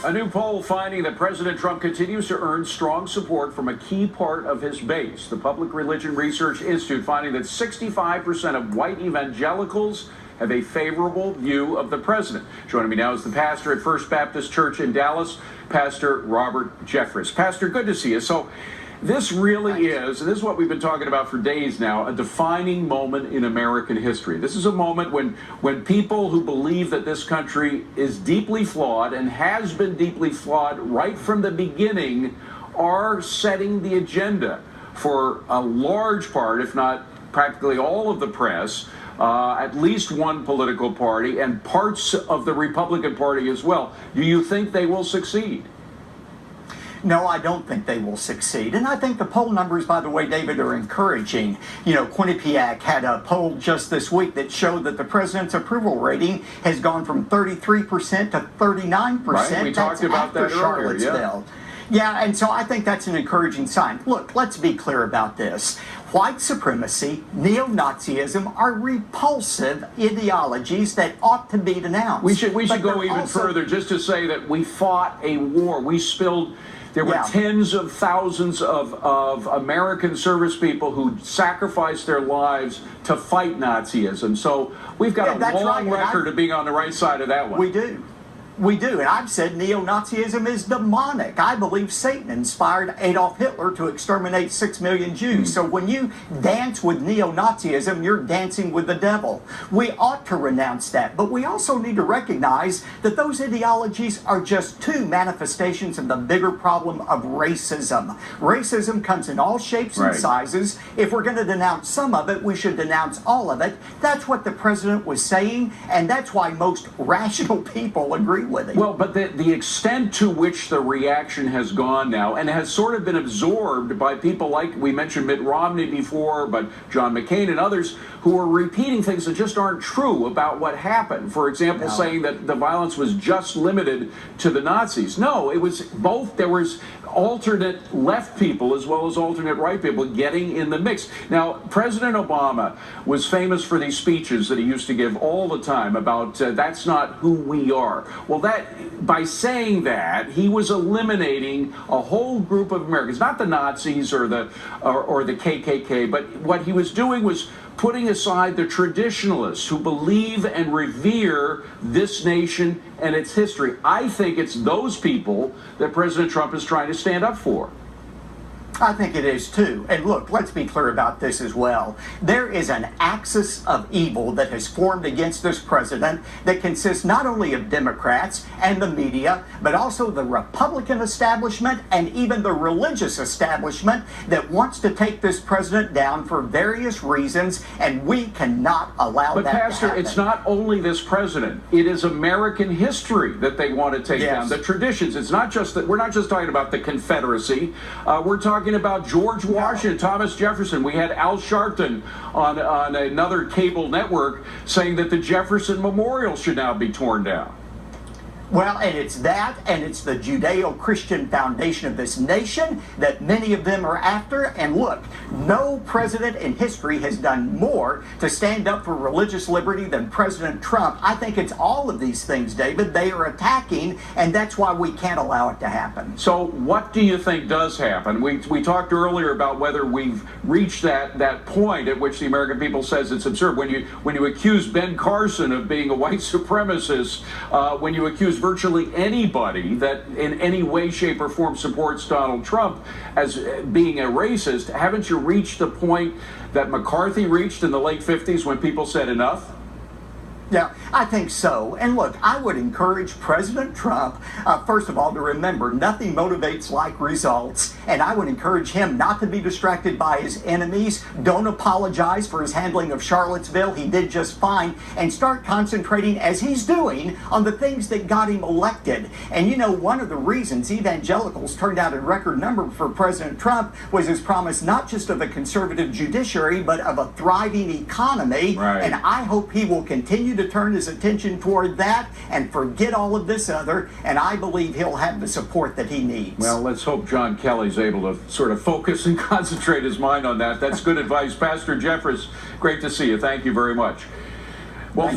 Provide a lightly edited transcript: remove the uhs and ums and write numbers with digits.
A new poll finding that President Trump continues to earn strong support from a key part of his base. The Public Religion Research Institute finding that 65% of white evangelicals have a favorable view of the president. Joining me now is the pastor at First Baptist Church in Dallas, Pastor Robert Jeffress. Pastor, good to see you. So this really is, and this is what we've been talking about for days now, a defining moment in American history. This is a moment when people who believe that this country is deeply flawed and has been deeply flawed right from the beginning are setting the agenda for a large part, if not practically all of the press, at least one political party, and parts of the Republican Party as well. Do you think they will succeed? No, I don't think they will succeed. And I think the poll numbers, by the way, David, are encouraging. You know, Quinnipiac had a poll just this week that showed that the president's approval rating has gone from 33% to 39%. Right, we talked about that earlier, Charlottesville. Yeah, and so I think that's an encouraging sign. Look, let's be clear about this. White supremacy, neo-Nazism are repulsive ideologies that ought to be denounced. We should go even further just to say that we fought a war. We spilled... There were tens of thousands of American service people who sacrificed their lives to fight Nazism. So we've got a long record of being on the right side of that one. We do. We do, and I've said neo-Nazism is demonic. I believe Satan inspired Adolf Hitler to exterminate 6 million Jews. So when you dance with neo-Nazism, you're dancing with the devil. We ought to renounce that, but we also need to recognize that those ideologies are just two manifestations of the bigger problem of racism. Racism comes in all shapes and sizes. If we're going to denounce some of it, we should denounce all of it. That's what the president was saying, and that's why most rational people agree with it. Well, but the extent to which the reaction has gone now and has sort of been absorbed by people like, we mentioned Mitt Romney before, but John McCain and others who are repeating things that just aren't true about what happened. For example, saying that the violence was just limited to the Nazis. No, it was both. There was alternate left people as well as alternate right people getting in the mix. Now, President Obama was famous for these speeches that he used to give all the time about that's not who we are. Well, that by saying that, he was eliminating a whole group of Americans, not the Nazis or the KKK, but what he was doing was putting aside the traditionalists who believe and revere this nation and its history. I think it's those people that President Trump is trying to stand up for. I think it is too. And look, let's be clear about this as well. There is an axis of evil that has formed against this president that consists not only of Democrats and the media, but also the Republican establishment and even the religious establishment that wants to take this president down for various reasons, and we cannot allow that to happen. But Pastor, it's not only this president. It is American history that they want to take down, the traditions. It's not just that we're not just talking about the Confederacy. We're talking about George Washington, Thomas Jefferson. We had Al Sharpton on another cable network saying that the Jefferson Memorial should now be torn down. Well, and it's that, and it's the Judeo-Christian foundation of this nation that many of them are after. And look, no president in history has done more to stand up for religious liberty than President Trump. I think it's all of these things, David. They are attacking, and that's why we can't allow it to happen. So what do you think does happen? We talked earlier about whether we've reached that point at which the American people says it's absurd. When you accuse Ben Carson of being a white supremacist, when you accuse virtually anybody that in any way, shape, or form supports Donald Trump as being a racist, haven't you reached the point that McCarthy reached in the late 50s when people said enough? Yeah, I think so. And look, I would encourage President Trump, first of all, to remember nothing motivates like results. And I would encourage him not to be distracted by his enemies. Don't apologize for his handling of Charlottesville. He did just fine. And start concentrating, as he's doing, on the things that got him elected. And you know, one of the reasons evangelicals turned out in record number for President Trump was his promise not just of a conservative judiciary, but of a thriving economy. And I hope he will continue to turn his attention toward that and forget all of this other, and I believe he'll have the support that he needs. Well, let's hope John Kelly's able to sort of focus and concentrate his mind on that. That's good advice. Pastor Jeffress, great to see you. Thank you very much. Well,